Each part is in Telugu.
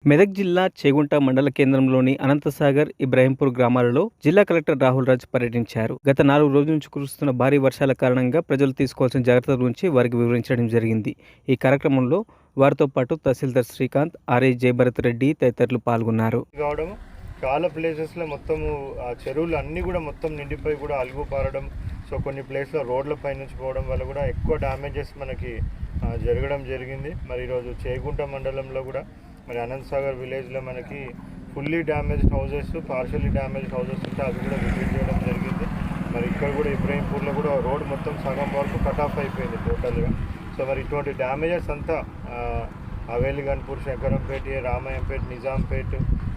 మెదక్ జిల్లా చేగుంట మండల కేంద్రంలోని అనంతసాగర్, ఇబ్రాహీంపూర్ గ్రామాలలో జిల్లా కలెక్టర్ రాహుల్ రాజ్ పర్యటించారు. గత 4 రోజుల నుంచి కురుస్తున్న భారీ వర్షాల కారణంగా ప్రజలు తీసుకోవాల్సిన జాగ్రత్తల గురించి వారికి వివరించడం జరిగింది. ఈ కార్యక్రమంలో వారితో పాటు తహసీల్దార్ శ్రీకాంత్, ఆర్ఐ జయభరత్ రెడ్డి తదితరులు పాల్గొన్నారు. చాలా ప్లేసెస్లో మొత్తము ఆ చెరువులు అన్నీ కూడా మొత్తం నిండిపోయి కూడా అలుగు పారడం, సో కొన్ని ప్లేస్లో రోడ్ల పై నుంచి పోవడం వల్ల కూడా ఎక్కువ డ్యామేజెస్ మనకి జరగడం జరిగింది. మరి ఈరోజు చేగుంట మండలంలో కూడా మరి అనంతసాగర్ విలేజ్లో మనకి fully damaged houses, partially damaged houses ఉంటే అవి కూడా విజిట్ చేయడం జరిగింది. మరి ఇక్కడ కూడా ఇబ్రాహీంపూర్లో కూడా రోడ్ మొత్తం సగం వరకు కట్ ఆఫ్ అయిపోయింది టోటల్గా. సో మరి ఇటువంటి డ్యామేజెస్ అంతా అవేలిగన్పూర్, శంకరంపేట, రామాయంపేట, నిజాంపేట,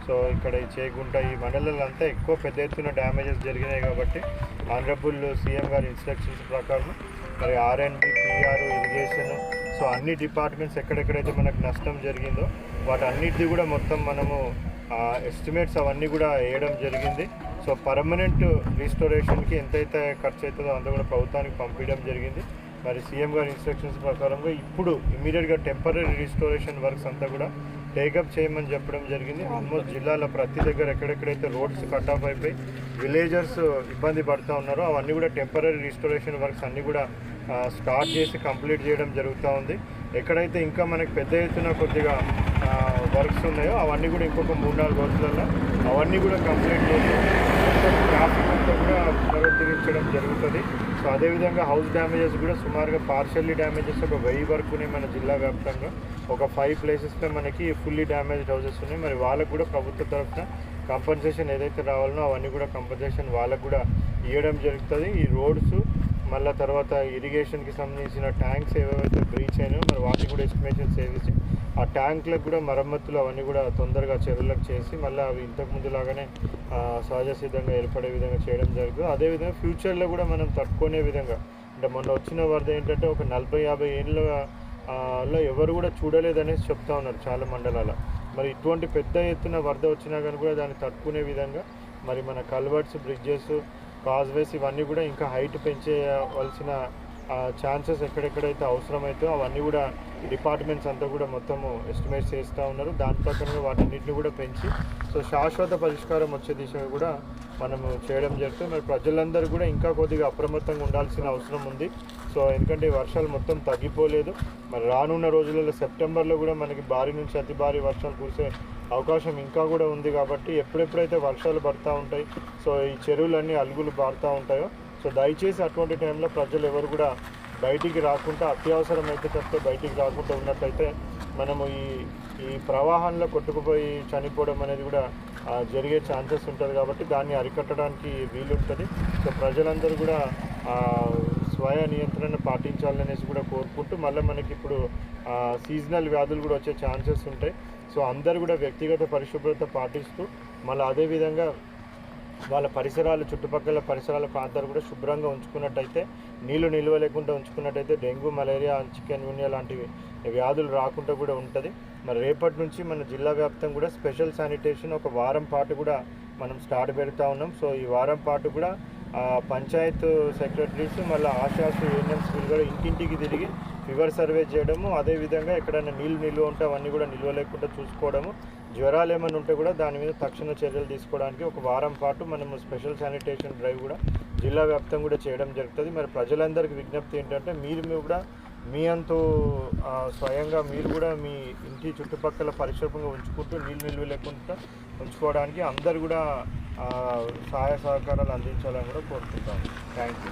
సో ఇక్కడ ఈ చేగుంట ఈ మండలాలంతా ఎక్కువ పెద్ద ఎత్తున డ్యామేజెస్ జరిగినాయి. కాబట్టి ఆనరబుల్ సీఎం గారి ఇన్స్ట్రక్షన్స్ ప్రకారం మరి ఆర్ఎండ్బి, పిఆర్, ఇరిగేషన్, సో అన్ని డిపార్ట్మెంట్స్ ఎక్కడెక్కడైతే మనకు నష్టం జరిగిందో వాటన్నిటిది కూడా మొత్తం మనము ఎస్టిమేట్స్ అవన్నీ కూడా వేయడం జరిగింది. సో పర్మనెంట్ రీస్టోరేషన్కి ఎంతైతే ఖర్చు అవుతుందో అంత కూడా ప్రభుత్వానికి పంపించడం జరిగింది. మరి సీఎం గారి ఇన్స్ట్రక్షన్స్ ప్రకారంగా ఇప్పుడు ఇమీడియట్గా టెంపరీ రీస్టోరేషన్ వర్క్స్ అంతా కూడా టేకప్ చేయమని చెప్పడం జరిగింది. ఆల్మోస్ట్ జిల్లాలో ప్రతి దగ్గర ఎక్కడెక్కడైతే రోడ్స్ కట్ ఆఫ్ అయిపోయి విలేజర్స్ ఇబ్బంది పడుతూ ఉన్నారో అవన్నీ కూడా టెంపరీ రీస్టోరేషన్ వర్క్స్ అన్నీ కూడా స్టార్ట్ చేసి కంప్లీట్ చేయడం జరుగుతూ ఉంది. ఎక్కడైతే ఇంకా మనకి పెద్ద ఎత్తున కొద్దిగా వర్క్స్ ఉన్నాయో అవన్నీ కూడా ఇంకొక 3-4 రోజులలో అవన్నీ కూడా కంప్లీట్ చేసి ట్రాఫిక్ అంతా కూడా పునరుద్ధరించడం జరుగుతుంది. సో అదేవిధంగా హౌస్ డ్యామేజెస్ కూడా సుమారుగా పార్షియల్లీ డ్యామేజెస్ ఒక 1000 వరకు ఉన్నాయి మన జిల్లా వ్యాప్తంగా. ఒక 5 ప్లేసెస్లో మనకి ఫుల్లీ డ్యామేజ్డ్ హౌసెస్ ఉన్నాయి. మరి వాళ్ళకు కూడా ప్రభుత్వ తరఫున కంపన్సేషన్ ఏదైతే రావాలనో అవన్నీ కూడా కంపన్సేషన్ వాళ్ళకు కూడా ఇవ్వడం జరుగుతుంది. ఈ రోడ్స్ మళ్ళీ తర్వాత ఇరిగేషన్కి సంబంధించిన ట్యాంక్స్ ఏవైతే బ్రీచ్ అయినాయో మరి వాటికి కూడా ఎస్టిమేషన్ చేసి ఆ ట్యాంకులకు కూడా మరమ్మతులు అవన్నీ కూడా తొందరగా చెరువులకు చేసి మళ్ళీ అవి ఇంతకుముందు లాగానే సహజ సిద్ధంగా ఏర్పడే విధంగా చేయడం జరుగుతుంది. అదేవిధంగా ఫ్యూచర్లో కూడా మనం తట్టుకునే విధంగా, అంటే మొన్న వచ్చిన వరద ఏంటంటే ఒక 40-50 ఏళ్ళలో ఎవరు కూడా చూడలేదనేసి చెప్తా ఉన్నారు చాలా మండలాల. మరి ఇటువంటి పెద్ద ఎత్తున వరద వచ్చినా కానీ కూడా దాన్ని తట్టుకునే విధంగా మరి మన కల్వర్ట్స్, బ్రిడ్జెస్, కాజ్వేస్ ఇవన్నీ కూడా ఇంకా హైట్ పెంచేయవలసిన ఛాన్సెస్ ఎక్కడెక్కడైతే అవసరమైతే అవన్నీ కూడా డిపార్ట్మెంట్స్ అంతా కూడా మొత్తము ఎస్టిమేట్స్ చేస్తూ ఉన్నారు. దాని ప్రకారంగా వాటన్నిటిని కూడా పెంచి సో శాశ్వత పరిష్కారం వచ్చే దిశగా కూడా మనము చేయడం జరుగుతుంది. మరి ప్రజలందరూ కూడా ఇంకా కొద్దిగా అప్రమత్తంగా ఉండాల్సిన అవసరం ఉంది. సో ఎందుకంటే వర్షాలు మొత్తం తగ్గిపోలేదు. మరి రానున్న రోజులలో సెప్టెంబర్లో కూడా మనకి భారీ నుంచి అతి భారీ వర్షాలు కురిసే అవకాశం ఇంకా కూడా ఉంది. కాబట్టి ఎప్పుడెప్పుడైతే వర్షాలు పడుతూ ఉంటాయి, సో ఈ చెరువులన్నీ అలుగులు బారుతూ ఉంటాయో, సో దయచేసి అటువంటి టైంలో ప్రజలు ఎవరు కూడా బయటికి రాకుండా, అత్యవసరం అయితే తప్పితే బయటికి రాకుండా ఉన్నట్లయితే మనము ఈ ప్రవాహంలో కొట్టుకుపోయి చనిపోవడం అనేది కూడా జరిగే ఛాన్సెస్ ఉంటుంది. కాబట్టి దాన్ని అరికట్టడానికి వీలుంటుంది. సో ప్రజలందరూ కూడా స్వయ నియంత్రణ పాటించాలనేసి కూడా కోరుకుంటూ, మళ్ళీ మనకి ఇప్పుడు సీజనల్ వ్యాధులు కూడా వచ్చే ఛాన్సెస్ ఉంటాయి. సో అందరూ కూడా వ్యక్తిగత పరిశుభ్రత పాటిస్తూ మళ్ళీ అదేవిధంగా వాళ్ళ పరిసరాలు, చుట్టుపక్కల పరిసరాల ప్రాంతాలు కూడా శుభ్రంగా ఉంచుకున్నట్టయితే, నీళ్లు నిల్వ లేకుండా ఉంచుకున్నట్టయితే డెంగ్యూ, మలేరియా, చికెన్ గున్యా లాంటివి వ్యాధులు రాకుండా కూడా ఉంటుంది. మరి రేపటి నుంచి మన జిల్లా వ్యాప్తంగా కూడా స్పెషల్ శానిటేషన్ ఒక వారం పాటు కూడా మనం స్టార్ట్ పెడతా ఉన్నాం. సో ఈ వారం పాటు కూడా పంచాయత్ సెక్రటరీస్, మళ్ళీ ఆశాసు, ఏఎన్ఎంస్ కూడా ఇంటింటికి తిరిగి ఫీవర్ సర్వే చేయడము, అదేవిధంగా ఎక్కడైనా నీళ్ళు నిల్వ ఉంటే అవన్నీ కూడా నిల్వ లేకుండా చూసుకోవడము, జ్వరాలు ఏమైనా ఉంటే కూడా దాని మీద తక్షణ చర్యలు తీసుకోవడానికి ఒక వారం పాటు మనము స్పెషల్ శానిటేషన్ డ్రైవ్ కూడా జిల్లా వ్యాప్తంగా కూడా చేయడం జరుగుతుంది. మరి ప్రజలందరికీ విజ్ఞప్తి ఏంటంటే మీరు కూడా మీ అంతు స్వయంగా మీరు కూడా మీ ఇంటి చుట్టుపక్కల పరిశుభ్రంగా ఉంచుకుంటూ నీళ్ళు నిల్వ లేకుండా ఉంచుకోవడానికి అందరు కూడా సహాయ సహకారాలు అందించాలని కూడా కోరుకుంటాము. Thank you.